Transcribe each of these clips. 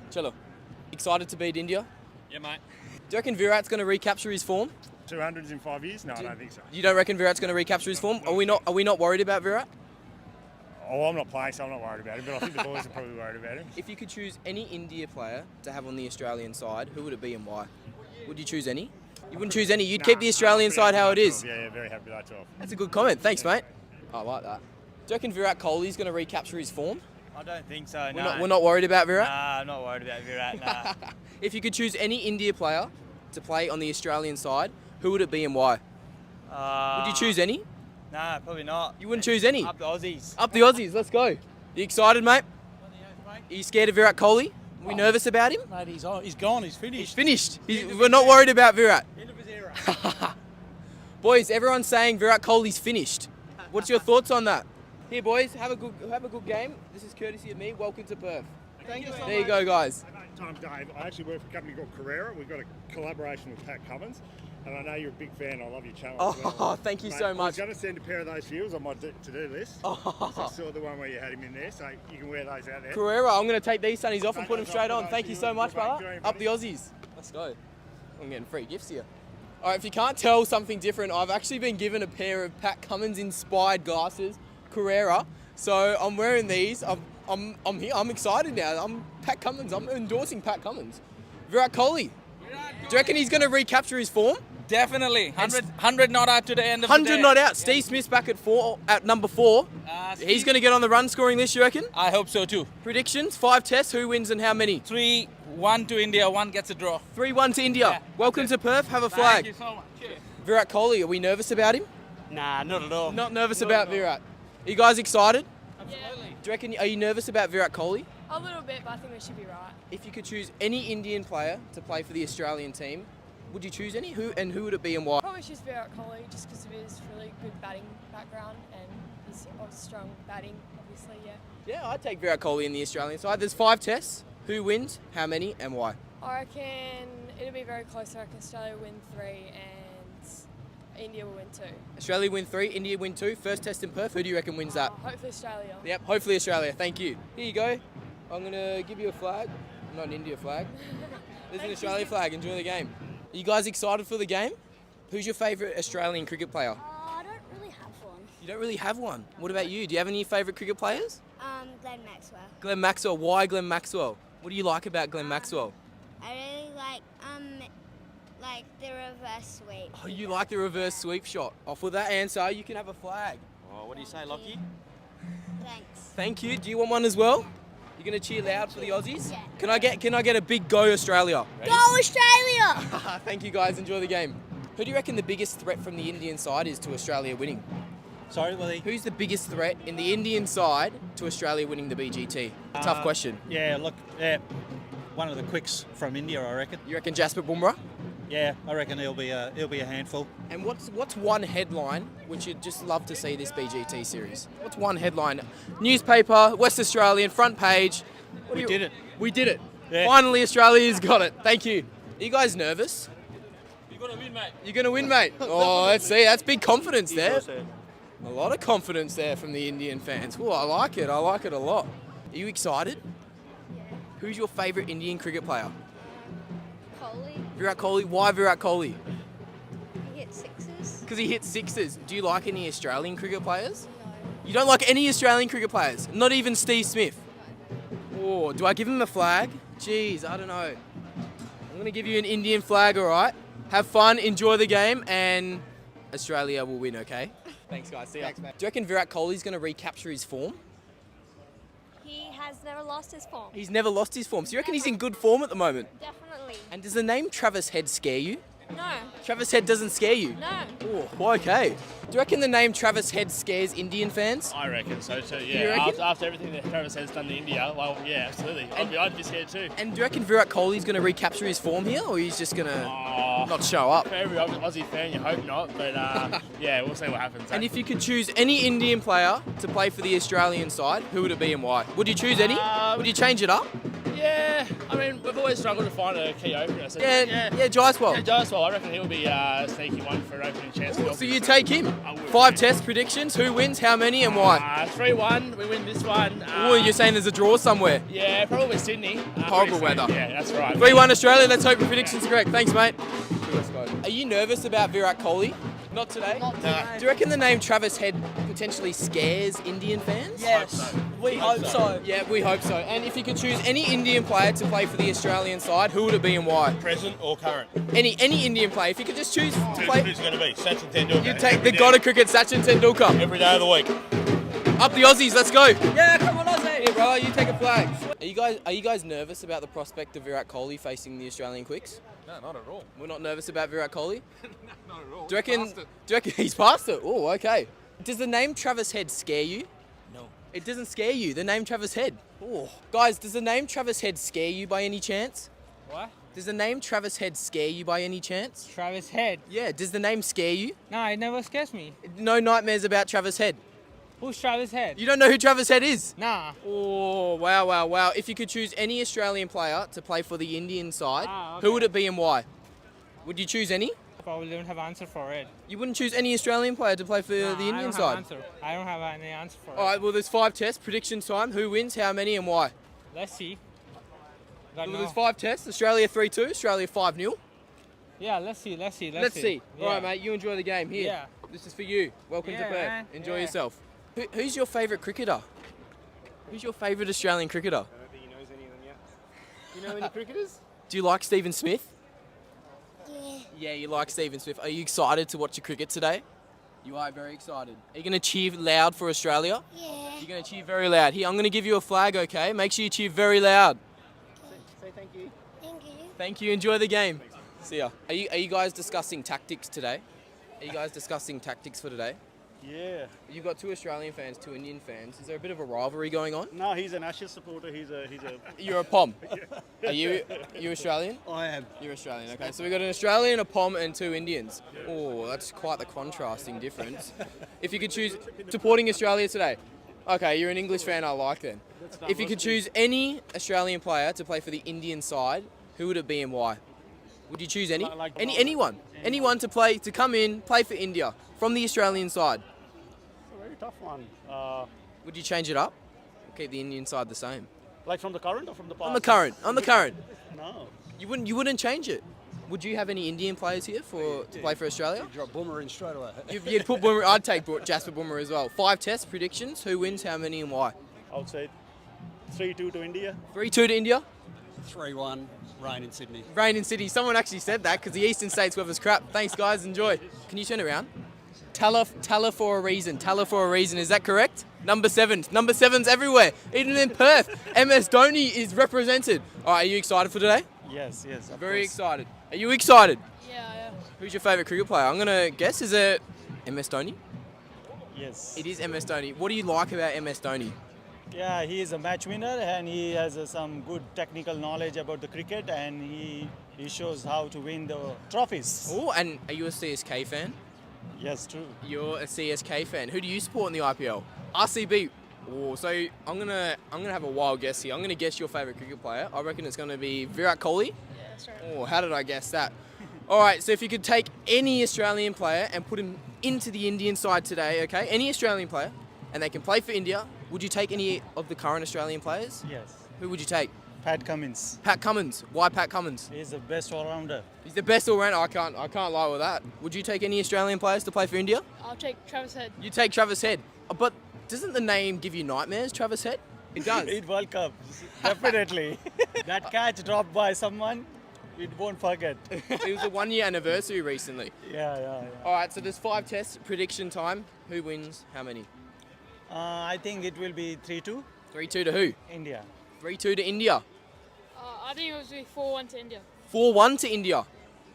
Chalo. Excited to beat India? Yeah, mate. Do you reckon Virat's going to recapture his form? 200s in 5 years? No, I don't think so. You don't reckon Virat's going to recapture his form? Are we not worried about Virat? Oh, I'm not playing, so I'm not worried about him, but I think the boys are probably worried about him. If you could choose any India player to have on the Australian side, who would it be and why? Would you choose any? You wouldn't choose any? You'd keep the Australian side how it is? Yeah, very happy with that 12. That's a good comment. Thanks, mate. I like that. Do you reckon Virat Kohli's going to recapture his form? I don't think so, We're not worried about Virat? Nah, I'm not worried about Virat, nah. If you could choose any India player to play on the Australian side, who would it be and why? Would you choose any? Nah, probably not. You wouldn't choose any? Up the Aussies. Up the Aussies, let's go. You excited, mate? Are you scared of Virat Kohli? Are we nervous about him? Mate, he's gone, he's finished. He's finished. We're not worried about Virat. End of his era. Boys, everyone's saying Virat Kohli's finished. What's your thoughts on that? Here, boys, have a good game. This is courtesy of me. Welcome to Perth. Thank you so much. There you go, guys. I'm Dave. I actually work for a company called Carrera. We've got a collaboration with Pat Cummins, and I know you're a big fan. I love your channel. as well. Oh, thank you Mate, so I was much. going to send a pair of those for you. It was on my to-do list. Oh. I saw the one where you had him in there, so you can wear those out there. Carrera, I'm going to take these sunnies off and Take put them those straight off, on. put Thank those you in. so much, Good, mate. brother. Very Up the funny. Aussies. Let's go. I'm getting free gifts here. All right, if you can't tell something different, I've actually been given a pair of Pat Cummins-inspired glasses, Carrera. So I'm wearing these. I'm here. I'm excited now. I'm Pat Cummins. I'm endorsing Pat Cummins. Virat Kohli. Do you reckon he's going to recapture his form? Definitely. 100 not out to the end of the 100 day. not out. Steve Smith's back at number 4. He's going to get on the run scoring list, you reckon? I hope so too. Predictions, 5 tests, who wins and how many? 3-1 to India, 1 gets a draw. 3-1 to India. Yeah, Welcome to Perth, have a flag. Thank you so much. Cheers. Virat Kohli, are we nervous about him? Nah, not at all. Not nervous about Virat. Are you guys excited? Absolutely. Do you reckon, are you nervous about Virat Kohli? A little bit, but I think we should be right. If you could choose any Indian player to play for the Australian team, would you choose any? Who would it be and why? Probably choose Virat Kohli just because of his really good batting background and his strong batting, obviously, yeah. Yeah, I'd take Virat Kohli in the Australian side. There's 5 tests. Who wins, how many and why? I reckon it'll be very close. I reckon Australia will win 3 and India will win 2. Australia win 3, India win 2. First test in Perth. Who do you reckon wins that? Hopefully Australia. Yep, hopefully Australia. Thank you. Here you go. I'm going to give you a flag. Not an India flag. There's an Australia flag. Enjoy the game. Are you guys excited for the game? Who's your favourite Australian cricket player? I don't really have one. You don't really have one. What about you? Do you have any favourite cricket players? Glenn Maxwell. Glenn Maxwell. Why Glenn Maxwell? What do you like about Glenn Maxwell? I really like the reverse sweep. Oh, you like the reverse sweep shot. Off with that answer, you can have a flag. Oh, what do you say, Lockie? Thanks. Thank you. Do you want one as well? You're gonna cheer loud for the Aussies? Yeah. Can I get a big go Australia? Go Australia! Thank you guys. Enjoy the game. Who do you reckon the biggest threat from the Indian side is to Australia winning? Sorry, Willie? Who's the biggest threat in the Indian side to Australia winning the BGT? Tough question. Yeah, look, one of the quicks from India, I reckon. You reckon Jasper Bumrah? Yeah, I reckon he'll be a handful. And what's one headline which you'd just love to see this BGT series? What's one headline? Newspaper, West Australian, front page. We did it. We did it. Yeah. Finally, Australia's got it. Thank you. Are you guys nervous? You're going to win, mate. You're going to win, mate. Oh, let's see. That's big confidence there. A lot of confidence there from the Indian fans. Oh, I like it. I like it a lot. Are you excited? Yeah. Who's your favourite Indian cricket player? Kohli. Virat Kohli. Why Virat Kohli? He hit 6s. Because he hits 6s. Do you like any Australian cricket players? No. You don't like any Australian cricket players? Not even Steve Smith? Oh, do I give him a flag? Jeez, I don't know. I'm going to give you an Indian flag, all right? Have fun, enjoy the game, and Australia will win, okay? Thanks, guys. See ya. Thanks, mate. Do you reckon Virat Kohli's going to recapture his form? He has never lost his form. He's never lost his form. So you reckon he's in good form at the moment? Definitely. And does the name Travis Head scare you? No. Travis Head doesn't scare you? No. Oh, okay. Do you reckon the name Travis Head scares Indian fans? I reckon so too, You yeah. reckon? After everything that Travis has done to India, well, yeah, absolutely. I'd be scared too. And do you reckon Virat Kohli's going to recapture his form here, or he's just going to not show up? For every Aussie fan, you hope not, but yeah, we'll see what happens. And if you could choose any Indian player to play for the Australian side, who would it be and why? Would you choose any? Would you change it up? Yeah, I mean, we've always struggled to find a key opener. So Yeah, Jaiswal. Yeah, Jaiswal, I reckon he'll be a sneaky one for an opening chance. for the So you Aussies. take him. I would. 5 test predictions. Who wins? How many? And why? 3-1, we win this one. Oh, you're saying there's a draw somewhere. Yeah, probably Sydney. Horrible Pretty soon. weather. Yeah, that's right. 3-1 Australia. Let's hope your predictions are correct. Thanks, mate. Are you nervous about Virat Kohli? Not today. Not today. Do you reckon the name Travis Head potentially scares Indian fans? Yes, we hope so. Yeah, we hope so. And if you could choose any Indian player to play for the Australian side, who would it be and why? Present or current? Any Indian player. If you could just choose to play, Who's going to be? Sachin Tendulkar. you take Every the day- god of cricket, Sachin Tendulkar. Every day of the week. Up the Aussies. Let's go. Yeah, come on, Aussie. Here, brother, you take a flag. Are you guys nervous about the prospect of Virat Kohli facing the Australian Quicks? No, not at all. We're not nervous about Virat Kohli? Not at all. Do you reckon he's passed it? Oh, okay. Does the name Travis Head scare you? No. It doesn't scare you, the name Travis Head. Oh. Guys, does the name Travis Head scare you by any chance? What? Does the name Travis Head scare you by any chance? Travis Head. Yeah, does the name scare you? No, it never scares me. No nightmares about Travis Head. Who's Travis Head? You don't know who Travis Head is? Nah. Oh, wow. If you could choose any Australian player to play for the Indian side, Ah, who okay. would it be and why? Would you choose any? Probably don't have answer for it. You wouldn't choose any Australian player to play for Nah, the I Indian don't side? have answer. I don't have any answer for All it. right, well, there's 5 tests. Predictions time. Who wins, how many, and why? Let's see. Don't Well, know. there's 5 tests. Australia 3-2, Australia 5-0. Yeah, let's see. Let's see. Yeah. All right, mate, you enjoy the game. Here. Yeah. This is for you. Welcome to Yeah, Perth. man. Enjoy Yeah. yourself. Who's your favourite cricketer? Who's your favourite Australian cricketer? I don't think he knows any of them yet. Do you know any cricketers? Do you like Stephen Smith? Yeah. Yeah, you like Stephen Smith. Are you excited to watch the cricket today? You are very excited. Are you going to cheer loud for Australia? Yeah. You're going to cheer very loud. Here, I'm going to give you a flag, okay? Make sure you cheer very loud. Say thank you. Thank you. Thank you. Enjoy the game. See ya. Are you guys discussing tactics today? Are you guys discussing tactics for today? Yeah. You've got 2 Australian fans, 2 Indian fans. Is there a bit of a rivalry going on? No, he's an Ashes supporter. He's a. You're a Pom. Are you Australian? I am. You're Australian, okay. So we've got an Australian, a Pom, and 2 Indians. Oh, that's quite the contrasting difference. If you could choose supporting Australia today. Okay, you're an English fan I like then. If you could choose any Australian player to play for the Indian side, who would it be and why? Would you choose any? Anyone to come in, play for India from the Australian side. It's a very tough one. Would you change it up? Or keep the Indian side the same? Like from the current or from the past? On the current. No. You wouldn't change it. Would you have any Indian players here to play for Australia? Drop Boomer in straight away. You'd put Boomer. I'd take Jasper Boomer as well. 5 test predictions. Who wins? How many? And why? I would say 3-2 to India. 3-2 to India. 3-1, rain in Sydney. Rain in Sydney. Someone actually said that because the Eastern States weather's crap. Thanks, guys. Enjoy. Can you turn around? Tala for a reason. Tala for a reason. Is that correct? Number 7. Number 7's everywhere. Even in Perth. MS Dhoni is represented. All right, are you excited for today? Yes. Of Very course. excited. Are you excited? Yeah. Who's your favourite cricket player? I'm going to guess. Is it MS Dhoni? Yes. It is MS Dhoni. What do you like about MS Dhoni? Yeah, he is a match winner and he has some good technical knowledge about the cricket and he shows how to win the trophies. Oh, and are you a CSK fan? Yes, true. You're a CSK fan. Who do you support in the IPL? RCB. Oh, so I'm gonna have a wild guess here. I'm gonna guess your favourite cricket player. I reckon it's gonna be Virat Kohli. Yeah, that's right. Oh, how did I guess that? All right, so if you could take any Australian player and put him into the Indian side today, okay? Any Australian player, and they can play for India. Would you take any of the current Australian players? Yes. Who would you take? Pat Cummins. Pat Cummins. Why Pat Cummins? He's the best all-rounder. He's the best all-rounder. I can't lie with that. Would you take any Australian players to play for India? I'll take Travis Head. You take Travis Head. But doesn't the name give you nightmares, Travis Head? It does. In World Cup, definitely. That catch dropped by someone, we won't forget. It was a 1-year anniversary recently. Yeah. All right, so there's 5 tests. Prediction time. Who wins? How many? I think it will be 3-2, 3-2 to who? India. 3-2 to India. I think it was 4-1 to India. 4-1 to India.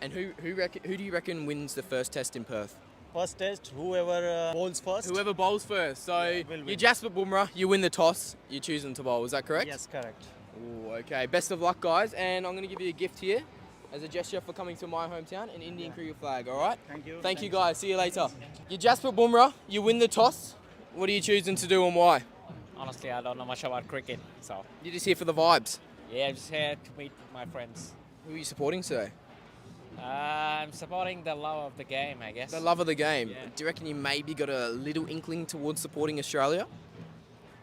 And who do you reckon wins the first test in Perth? First test, whoever bowls first. Whoever bowls first. So will win. you're Jasper Bumrah, you win the toss, you choose them to bowl. Is that correct? Yes, correct. Ooh, okay. Best of luck, guys. And I'm going to give you a gift here as a gesture for coming to my hometown, an Indian cricket flag, all right? Thank you. Thank you, guys. See you later. You're Jasper Bumrah, you win the toss. What are you choosing to do and why? Honestly, I don't know much about cricket, so You're just here for the vibes. Yeah, I'm just here to meet my friends. Who are you supporting today? I'm supporting the love of the game, I guess. The love of the game. Yeah. Do you reckon you maybe got a little inkling towards supporting Australia?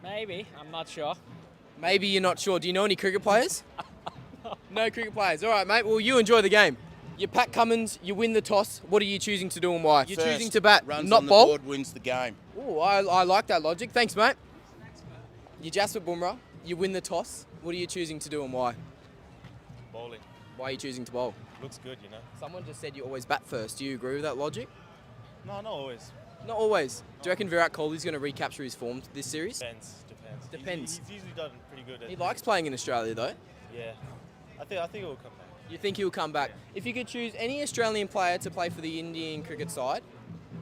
Maybe, I'm not sure. Maybe you're not sure. Do you know any cricket players? No cricket players. All right, mate. Well, you enjoy the game. You're Pat Cummins. You win the toss. What are you choosing to do and why? You're choosing to bat, Runs not on the bowl. board wins the game. Oh, I like that logic. Thanks, mate. You're Jasprit Bumrah. You win the toss. What are you choosing to do and why? Bowling. Why are you choosing to bowl? Looks good, you know. Someone just said you always bat first. Do you agree with that logic? No, not always. Not always. Do you reckon Virat Kohli's going to recapture his form this series? Depends. Depends. He's usually done pretty good. He likes playing in Australia, though. Yeah. I think it will come back. You think he'll come back? If you could choose any Australian player to play for the Indian cricket side,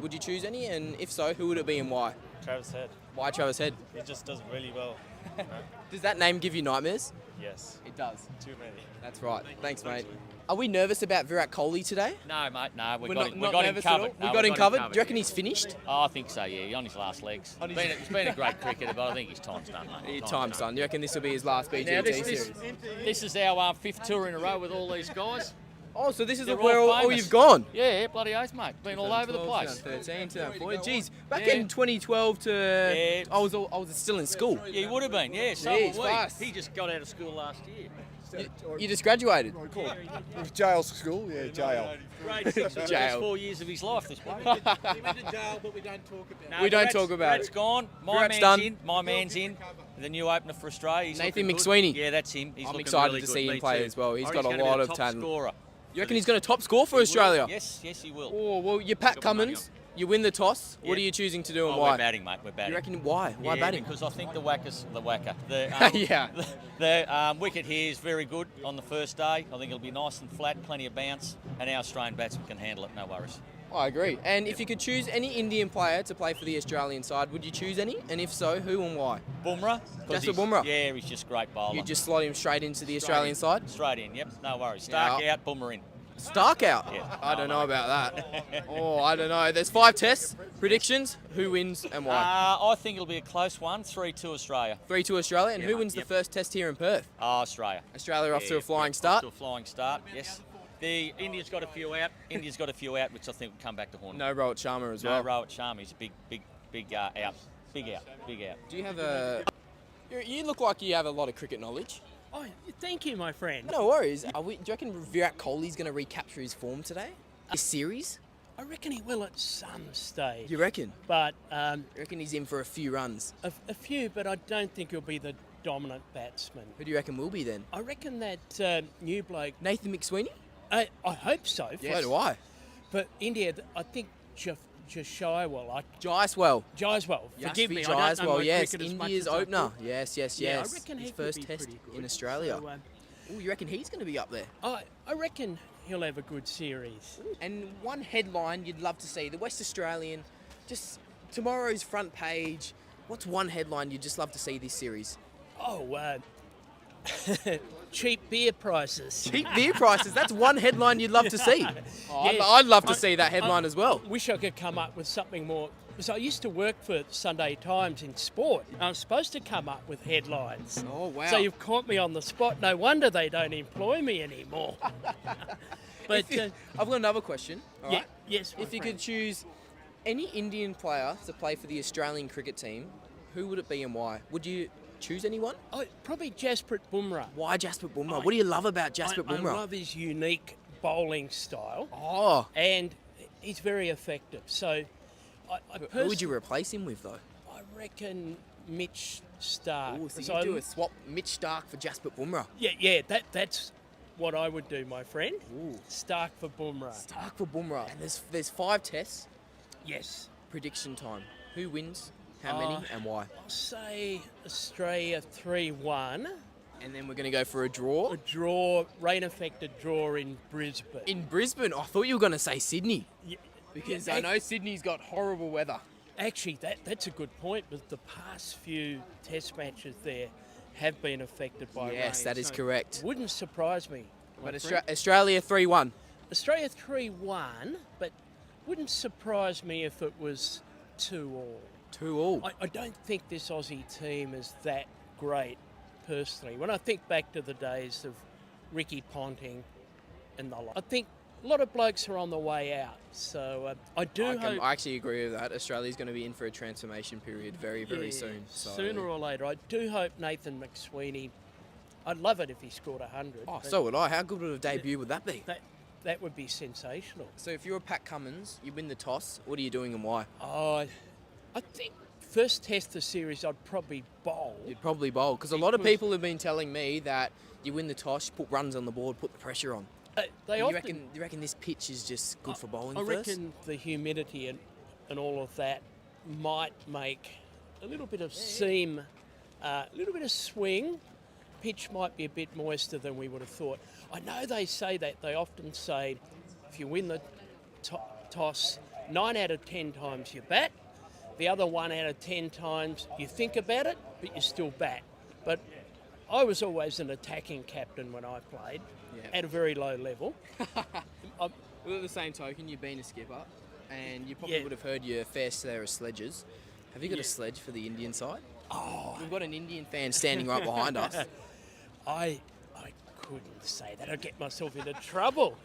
would you choose any? And if so, who would it be and why? Travis Head. Why Travis Head? He just does really well. you know? Does that name give you nightmares? Yes. It does. Too many. That's right. Thanks, mate. Are we nervous about Virat Kohli today? No, mate, no. We We're got not- him, not we got him nervous at all? covered. We No, got him him covered? Do you reckon he's finished? Oh, I think so, yeah. On his last legs. On his- He's been a great cricketer, but I think his time's done, mate. Your time's done. Do you reckon this will be his last BGT Now, series? this is our fifth tour in a row with all these guys. Oh, so this is They're where all all famous. you've gone? Yeah, bloody oath, mate. Been all over the 2012, place. 2013, 2014. Jeez, back Yeah. in 2012 to... Yeah. I was still in school. Yeah, he would have been, yeah. So Jeez, were we. fast. He just got out of school last year. You just graduated? Jail school, yeah, jail. Great six of the Jail. first 4 years of his life, this bloke. He went to jail, but we don't talk about No, We don't Virat's- talk about Virat's it. gone. My Virat's man's done. in. My man's in. The new opener for Australia. He's Nathan looking good. McSweeney. Yeah, that's him. He's I'm looking excited really to good. see him Me play too. as well. He's I got reckon a gonna be lot the of top talent. Scorer. You reckon he's going to top score for Australia? Yes, he will. Oh, well, you're Pat Got my money Cummins. You win the toss. What Yeah. are you choosing to do and Oh, why? we're batting, mate. We're batting. You reckon why? Why Yeah, batting? Because I think the whacker. Yeah. The wicket here is very good on the first day. I think it'll be nice and flat, plenty of bounce, and our Australian batsmen can handle it. No worries. I agree. And if you could choose any Indian player to play for the Australian side, would you choose any? And if so, who and why? Bumrah. 'cause Jasprit he's- Bumrah? Yeah, he's just great bowler. You just slot him straight into the Straight Australian in. side? Straight in. Yep. No worries. Yeah. Stark out, Bumrah in. Stark out? Yeah. I don't know about that. Oh, I don't know. There's 5 tests. Predictions. Who wins and why? I think it'll be a close one. 3-2 Australia. 3-2 Australia. And Yeah, who mate, wins yep. the first test here in Perth? Oh, Australia. Australia off to a Yeah, flying off start. To a flying start. Yes. The India's got a few out. Which I think will come back to haunt. No Rohit Sharma as No, well. Rohit Sharma. He's a big out. Big out. Do you have a... You look like you have a lot of cricket knowledge. Oh, thank you, my friend. No worries. Do you reckon Virat Kohli's going to recapture his form today? This series? I reckon he will at some stage. You reckon? But You reckon he's in for a few runs? a few, but I don't think he'll be the dominant batsman. Who do you reckon will be then? I reckon that new bloke. Nathan McSweeney? I hope so. So do I. But India, I think Jaiswal. Jaiswal. Forgive me. I don't know Jaiswal, my yes. cricket as much India's as I opener. could. Yes. Yeah, I reckon His he could first be test pretty good. in Australia. So, Oh, you reckon he's going to be up there? I reckon he'll have a good series. And one headline you'd love to see, the West Australian, just tomorrow's front page. What's one headline you'd just love to see this series? Oh, cheap beer prices. Cheap beer prices. That's one headline you'd love to see. Oh, Yeah. I'd love to see that headline as well. Wish I could come up with something more. Because I used to work for Sunday Times in sport. I'm supposed to come up with headlines. Oh, wow. So you've caught me on the spot. No wonder they don't employ me anymore. But I've got another question. all yeah, right? yes. my If you friend. could choose any Indian player to play for the Australian cricket team, who would it be and why? Would you choose anyone? Oh, probably Jasprit Bumrah. Why Jasprit Bumrah? What do you love about Jasprit I Bumrah? love his unique bowling style. Oh, And he's very effective. So I who would you replace him with though? I reckon Mitch Stark. Oh, so So you do a swap Mitch Stark for Jasprit Bumrah. Yeah, that's what I would do, my friend. Ooh. Stark for Bumrah. Stark for Bumrah. And there's 5 tests. Yes. Prediction time. Who wins? How many and why? I'll say Australia 3-1. And then we're going to go for a draw. A draw, rain-affected draw in Brisbane. In Brisbane? I thought you were going to say Sydney. Yeah, Because yeah, I know Sydney's got horrible weather. Actually, that's a good point, but the past few test matches there have been affected by rain. Yes, that is so correct. Wouldn't surprise me. my But friend. Australia 3-1. Australia 3-1, but wouldn't surprise me if it was 2-2. 2-2. I don't think this Aussie team is that great, personally, when I think back to the days of Ricky Ponting and the lot, I think a lot of blokes are on the way out. So I hope... I actually agree with that. Australia's going to be in for a transformation period very, very soon. So. Sooner or later. I do hope Nathan McSweeney... I'd love it if he scored 100. Oh, so would I. How good of a debut would that be? That would be sensational. So if you're a Pat Cummins, you win the toss, what are you doing and why? Oh, I think first test of the series I'd probably bowl. You'd probably bowl, because a lot of people have been telling me that you win the toss, you put runs on the board, put the pressure on. You reckon this pitch is just good for bowling I first? reckon the humidity and all of that might make a little bit of seam, a little bit of swing. Pitch might be a bit moister than we would have thought. I know they say that. They often say if you win the toss, 9 out of 10 times you bat. The other 1 out of 10 times you think about it, but you still bat. But I was always an attacking captain when I played, at a very low level. Well, at the same token, you've been a skipper, and you probably would have heard your fair share of sledges. Have you got a sledge for the Indian side? Oh, we've got an Indian fan standing right behind us. I couldn't say that. I'd get myself into trouble.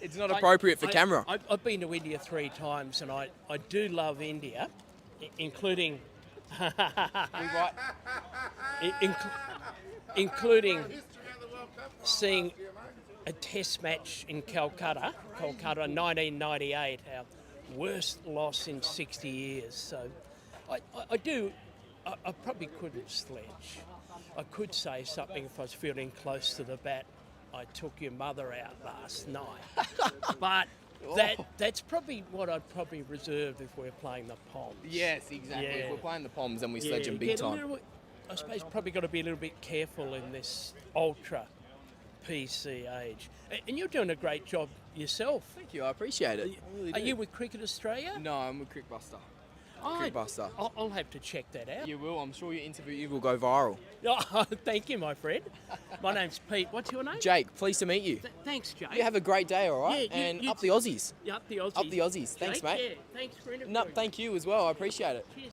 It's not appropriate for camera. I've been to India 3 times, and I do love India, including including seeing a test match in Calcutta, 1998, our worst loss in 60 years. So I probably couldn't sledge. I could say something if I was feeling close to the bat. I took your mother out last night. But that's probably what I'd probably reserve if we're playing the Poms. Yes, exactly. If we're playing the Poms, then we sledge them big time. I suppose probably got to be a little bit careful in this ultra PC age. And you're doing a great job yourself. Thank you, I appreciate it. Are you with Cricket Australia? No, I'm with Crickbuster. Crickbuster. I'll have to check that out. You will. I'm sure your interview will go viral. Oh, thank you, my friend. My name's Pete. What's your name? Jake, pleased to meet you. Thanks, Jake. You have a great day, all right? Yeah, and up the Aussies. Yeah, up the Aussies. Up the Aussies. Thanks, Jake, mate. Yeah, thanks for interviewing. No, thank you as well. I appreciate it. Cheers.